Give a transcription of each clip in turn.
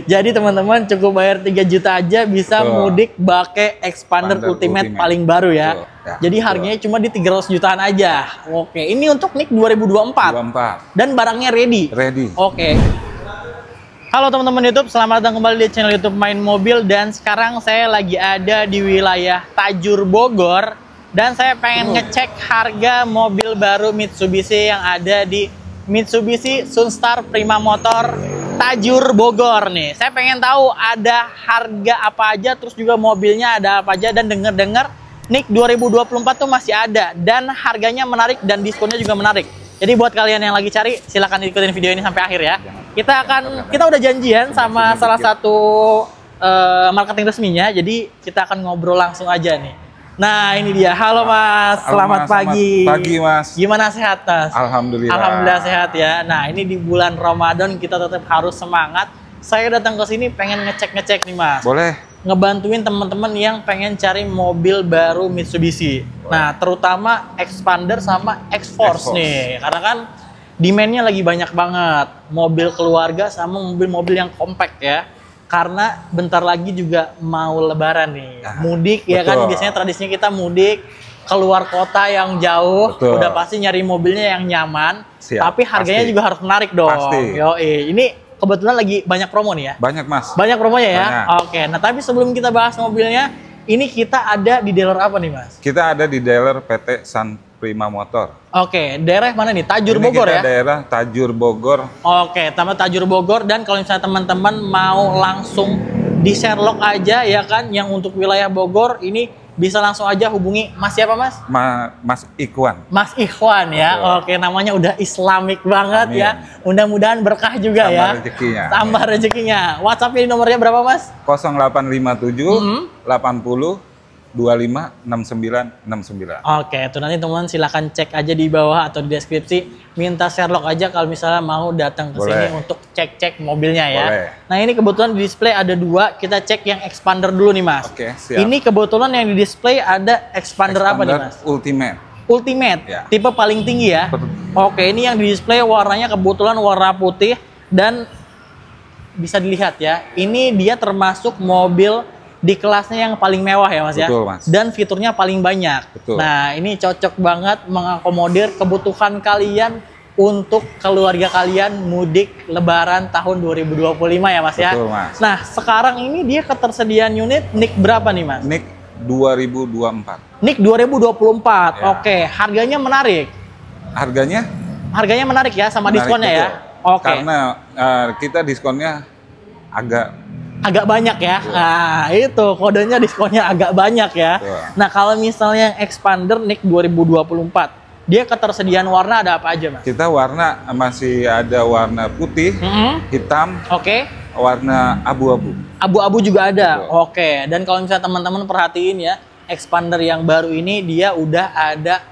Jadi teman-teman cukup bayar 3 juta aja bisa mudik pakai Expander Ultimate paling baru ya. Jadi harganya cuma di 300 jutaan aja. Oke, ini untuk NIK 2024. Dan barangnya ready. Oke. Halo teman-teman YouTube, selamat datang kembali di channel YouTube Main Mobil. Dan sekarang saya lagi ada di wilayah Tajur Bogor. Dan saya pengen ngecek harga mobil baru Mitsubishi yang ada di Mitsubishi Sunstar Prima Motor Tajur Bogor nih. Saya pengen tahu ada harga apa aja, terus juga mobilnya ada apa aja, dan denger-dengar NIK 2024 tuh masih ada dan harganya menarik dan diskonnya juga menarik. Jadi buat kalian yang lagi cari, silahkan ikutin video ini sampai akhir ya. Kita udah janjian sama salah satu marketing resminya, jadi kita akan ngobrol langsung aja nih. Nah ini dia, halo Mas, selamat pagi. Pagi Mas. Gimana, sehat Mas? Alhamdulillah. Alhamdulillah sehat ya. Nah ini di bulan Ramadan kita tetap harus semangat. Saya datang ke sini pengen ngecek nih Mas. Boleh. Ngebantuin teman-teman yang pengen cari mobil baru Mitsubishi. Boleh. Nah terutama Expander sama X-Force nih, karena kan demand-nya lagi banyak banget. Mobil keluarga sama mobil-mobil yang compact ya. Karena bentar lagi juga mau lebaran nih, mudik ya kan, biasanya tradisinya kita mudik keluar kota yang jauh, udah pasti nyari mobilnya yang nyaman, tapi harganya juga harus menarik dong. Yoi, ini kebetulan lagi banyak promo nih ya? Banyak Mas. Banyak promonya ya? Oke, nah tapi sebelum kita bahas mobilnya, ini kita ada di dealer apa nih Mas? Kita ada di dealer PT Sun Prima Motor. Oke, daerah mana nih? Tajur Bogor ya? Daerah Tajur Bogor. Oke, tambah Tajur Bogor. Dan kalau misalnya teman-teman mau langsung di Sherlock aja ya kan, yang untuk wilayah Bogor ini bisa langsung aja hubungi Mas siapa Mas? Mas Ikhwan. Mas Ikhwan ya. Oke, namanya udah Islamik banget. Amin. Ya. Mudah-mudahan berkah juga ya. Rezekinya. Tambah rezekinya. WhatsApp-nya nomornya berapa Mas? 0857 80 256969. Oke, itu nanti teman-teman silahkan cek aja di bawah atau di deskripsi. Minta Sherlock aja kalau misalnya mau datang ke sini untuk cek-cek mobilnya ya. Boleh. Nah ini kebetulan di display ada dua. Kita cek yang Expander dulu nih Mas. Oke, siap. Ini kebetulan yang di display ada Expander apa nih Mas? Ultimate. Ya. Tipe paling tinggi ya. Oke, ini yang di display warnanya kebetulan warna putih dan bisa dilihat ya. Ini dia termasuk mobil di kelasnya yang paling mewah ya Mas. Betul, ya. Mas. Dan fiturnya paling banyak. Betul. Nah ini cocok banget mengakomodir kebutuhan kalian untuk keluarga kalian mudik lebaran tahun 2025 ya Mas. Betul, ya. Mas. Nah sekarang ini dia ketersediaan unit NIK berapa nih Mas? NIK 2024. NIK 2024. Ya. Oke, harganya menarik. Harganya menarik ya, sama menarik, diskonnya betul. Ya. Oke. Karena kita diskonnya agak banyak ya. Nah, itu kodenya diskonnya agak banyak ya. Nah, kalau misalnya yang Expander NIK 2024, dia ketersediaan warna ada apa aja, Mas? Kita warna masih ada warna putih, hitam, warna abu-abu. Abu-abu juga ada. Oke. Dan kalau misalnya teman-teman perhatiin ya, Expander yang baru ini dia udah ada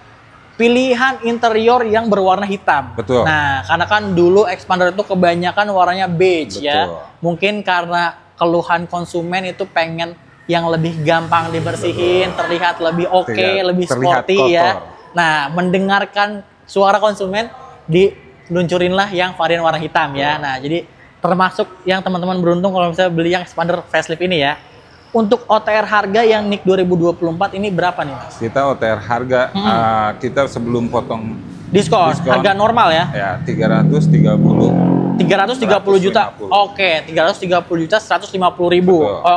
pilihan interior yang berwarna hitam. Betul. Nah, karena kan dulu Expander itu kebanyakan warnanya beige. Betul. Ya. Mungkin karena keluhan konsumen itu pengen yang lebih gampang dibersihin, terlihat lebih lebih sporty ya. Nah, mendengarkan suara konsumen, diluncurinlah yang varian warna hitam ya. Nah, jadi termasuk yang teman-teman beruntung kalau misalnya beli yang Expander facelift ini ya. Untuk OTR harga yang NIK 2024 ini berapa nih Mas? Kita OTR harga, kita sebelum potong diskon, harga normal ya? Ya, 330 juta. Oke, 330 juta 150.000.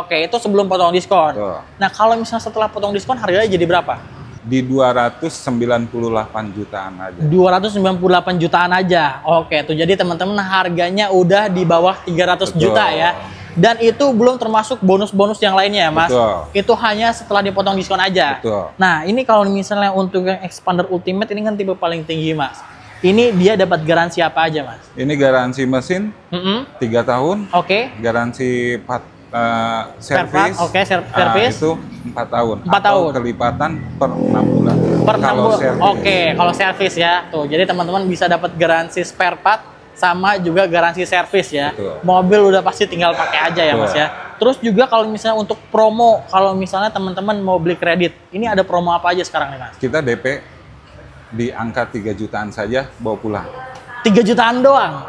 Oke, itu sebelum potong diskon. Betul. Nah, kalau misalnya setelah potong diskon harganya jadi berapa? Di 298 jutaan aja. 298 jutaan aja. Oke, tuh jadi teman-teman harganya udah di bawah 300 juta ya. Dan itu belum termasuk bonus-bonus yang lainnya ya Mas. Betul. Itu hanya setelah dipotong diskon aja. Betul. Nah, ini kalau misalnya untuk yang Expander Ultimate ini kan tipe paling tinggi Mas. Ini dia dapat garansi apa aja Mas? Ini garansi mesin 3 tahun. Oke. Garansi servis. Oke, servis. Itu 4 tahun. 4 tahun. Kelipatan per 6 bulan. Per 6 bulan. Oke, kalau servis ya. Tuh, jadi teman-teman bisa dapat garansi spare part sama juga garansi servis ya. Betul. Mobil udah pasti tinggal pakai aja ya Mas ya. Terus juga kalau misalnya untuk promo, kalau misalnya teman-teman mau beli kredit, ini ada promo apa aja sekarang nih Mas? Kita DP di angka 3 jutaan saja bawa pulang. 3 jutaan doang?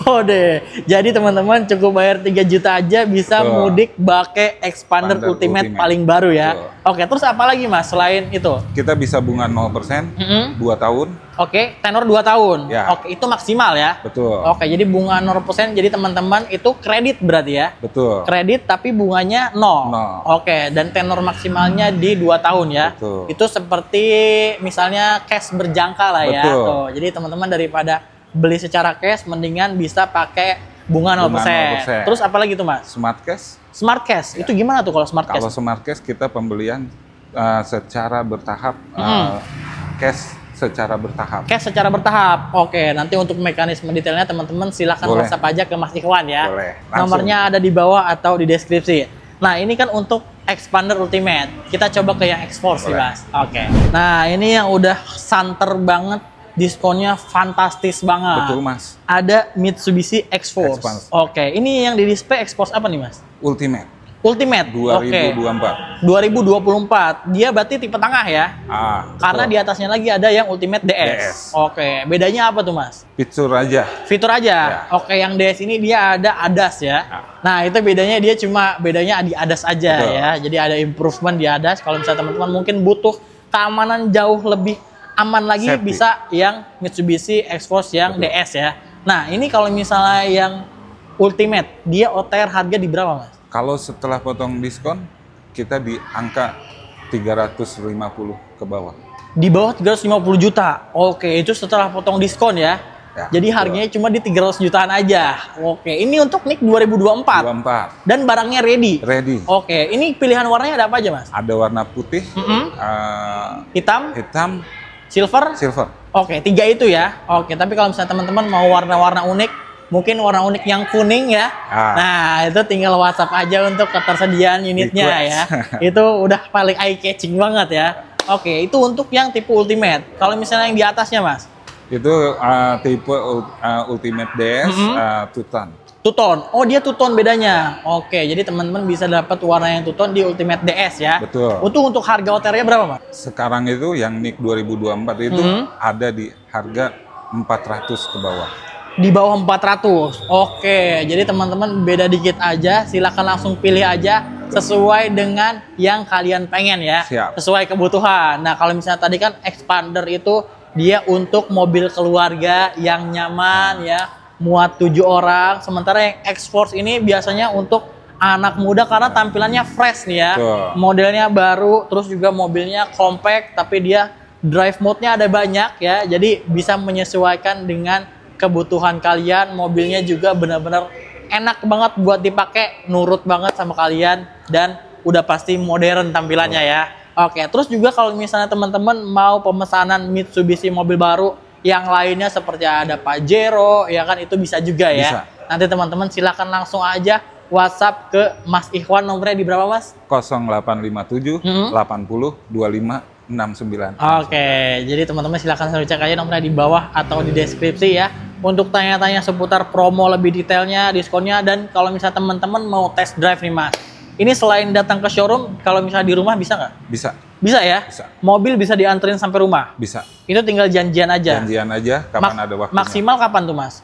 Oh deh. Jadi teman-teman cukup bayar 3 juta aja bisa mudik pakai Expander Ultimate paling baru ya. Oke, terus apa lagi Mas selain itu? Kita bisa bunga 0%, 2 tahun. Oke, tenor 2 tahun. Ya. Oke, itu maksimal ya. Betul. Oke, jadi bunga 0%, jadi teman-teman itu kredit berarti ya. Betul. Kredit tapi bunganya 0. Oke, dan tenor maksimalnya di 2 tahun ya. Betul. Itu seperti misalnya cash berjangka lah ya. Betul. Tuh, jadi teman-teman daripada beli secara cash mendingan bisa pakai bunga 0%. Terus apa lagi tuh Mas? Smart Cash. Smart Cash. Ya. Itu gimana tuh kalau Smart Cash? Kalau Smart Cash kita pembelian secara bertahap, cash secara bertahap. Cash secara bertahap. Oke, nanti untuk mekanisme detailnya teman-teman silakan WhatsApp aja ke Mas Ikhwan ya. Boleh. Nomornya ada di bawah atau di deskripsi. Nah, ini kan untuk Expander Ultimate. Kita coba ke yang X-Force nih Mas. Oke. Nah, ini yang udah santer banget. Diskonnya fantastis banget. Betul Mas. Ada Mitsubishi X-Force. Oke, ini yang di display X-Force apa nih Mas? Ultimate. Ultimate. 2024. 2024. Dia berarti tipe tengah ya? Karena betul. di atasnya lagi ada yang Ultimate DS. Oke, bedanya apa tuh Mas? Fitur aja. Fitur aja. Ya. Oke, yang DS ini dia ada ADAS ya. Nah, itu bedanya dia cuma bedanya di ADAS aja. Betul. Ya. Jadi ada improvement di ADAS. Kalau misalnya teman-teman mungkin butuh keamanan jauh lebih aman lagi, safety. Bisa yang Mitsubishi X-Force yang Betul. DS ya. Nah, ini kalau misalnya yang Ultimate, dia OTR harga di berapa Mas? Kalau setelah potong diskon, kita di angka 350 ke bawah. Di bawah 350 juta. Oke, itu setelah potong diskon ya. Jadi harganya cuma di 300 jutaan aja. Oke, ini untuk NIK 2024. 24. Dan barangnya ready. Ready. Oke, ini pilihan warnanya ada apa aja Mas? Ada warna putih, hitam, silver. Oke, 3 itu ya. Oke, tapi kalau misalnya teman-teman mau warna-warna unik, mungkin warna unik yang kuning ya. Nah, itu tinggal WhatsApp aja untuk ketersediaan unitnya ya. Itu udah paling eye catching banget ya. Oke, itu untuk yang tipe Ultimate. Kalau misalnya yang di atasnya Mas? Itu tipe Ultimate DS Two-Tone. Two-Tone. Oh, dia Two-Tone bedanya. Oke, jadi teman-teman bisa dapat warna yang Two-Tone di Ultimate DS ya. Betul. Untuk harga OTR-nya berapa, Mas? Sekarang itu yang NIK 2024 itu ada di harga 400 ke bawah. Di bawah 400. Oke, jadi teman-teman beda dikit aja, silakan langsung pilih aja sesuai dengan yang kalian pengen ya. Siap. Sesuai kebutuhan. Nah, kalau misalnya tadi kan Expander itu dia untuk mobil keluarga yang nyaman ya, muat 7 orang. Sementara yang X-Force ini biasanya untuk anak muda karena tampilannya fresh nih ya. Modelnya baru, terus juga mobilnya compact tapi dia drive mode-nya ada banyak ya. Jadi bisa menyesuaikan dengan kebutuhan kalian. Mobilnya juga benar-benar enak banget buat dipakai, nurut banget sama kalian dan udah pasti modern tampilannya ya. Oke, terus juga kalau misalnya teman-teman mau pemesanan Mitsubishi mobil baru yang lainnya seperti ada Pajero, ya kan itu bisa juga ya. Bisa. Nanti teman-teman silakan langsung aja WhatsApp ke Mas Ikhwan, nomornya di berapa Mas? 0857 80 25 69. Oke, jadi teman-teman silakan selalu cek aja nomornya di bawah atau di deskripsi ya. Untuk tanya-tanya seputar promo lebih detailnya, diskonnya, dan kalau misalnya teman-teman mau test drive nih Mas. Ini selain datang ke showroom, kalau misalnya di rumah bisa nggak? Bisa. Bisa ya? Bisa. Mobil bisa dianterin sampai rumah? Bisa. Itu tinggal janjian aja? Janjian aja, kapan ada waktunya. Maksimal kapan tuh Mas?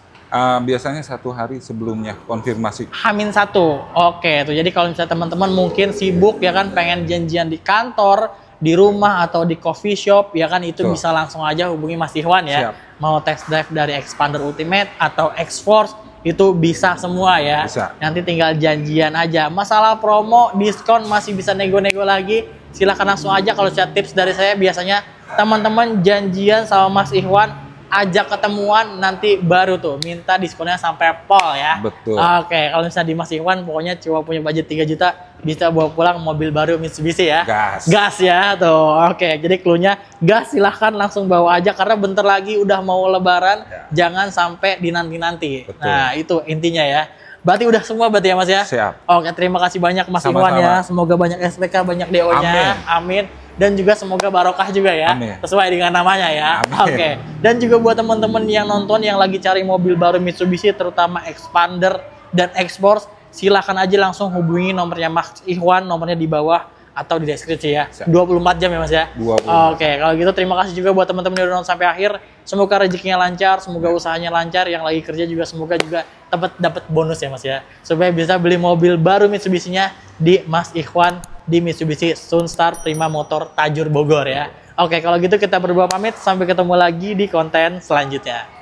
Biasanya 1 hari sebelumnya konfirmasi. H-1. Oke, tuh jadi kalau misalnya teman-teman mungkin sibuk ya kan, pengen janjian di kantor, di rumah atau di coffee shop ya kan, itu bisa langsung aja hubungi Mas Ikhwan ya. Siap. Mau test drive dari Expander Ultimate atau X-Force itu bisa semua ya. Bisa. Nanti tinggal janjian aja. Masalah promo, diskon masih bisa nego-nego lagi. Silahkan langsung aja. Kalau saya tips dari saya biasanya teman-teman janjian sama Mas Ikhwan, ajak ketemuan, nanti baru tuh minta diskonnya sampai pol ya. Betul. Oke, kalau misalnya di Mas Ikhwan pokoknya cuma punya budget 3 juta bisa bawa pulang mobil baru Mitsubishi ya. Gas. Gas ya tuh. Oke, jadi cluenya gas, silahkan langsung bawa aja karena bentar lagi udah mau lebaran, jangan sampai dinanti-nanti. Nah, itu intinya ya. Berarti udah semua berarti ya Mas ya? Siap. Oke, terima kasih banyak Mas Ikhwan ya. Semoga banyak SPK, banyak DO-nya. Amin. Dan juga semoga barokah juga ya. Amin. Sesuai dengan namanya ya. Oke. Dan juga buat teman-teman yang nonton yang lagi cari mobil baru Mitsubishi, terutama Expander dan X-Force, silahkan aja langsung hubungi nomornya Mas Ikhwan, nomornya di bawah atau di deskripsi ya. 24 jam ya Mas ya? 24. Oke, kalau gitu terima kasih juga buat teman-teman yang udah nonton sampai akhir. Semoga rezekinya lancar, semoga usahanya lancar, yang lagi kerja juga semoga juga dapat bonus ya Mas ya. Supaya bisa beli mobil baru Mitsubishi-nya di Mas Ikhwan di Mitsubishi Sunstar Prima Motor Tajur Bogor ya. Oke, kalau gitu kita berdua pamit, sampai ketemu lagi di konten selanjutnya.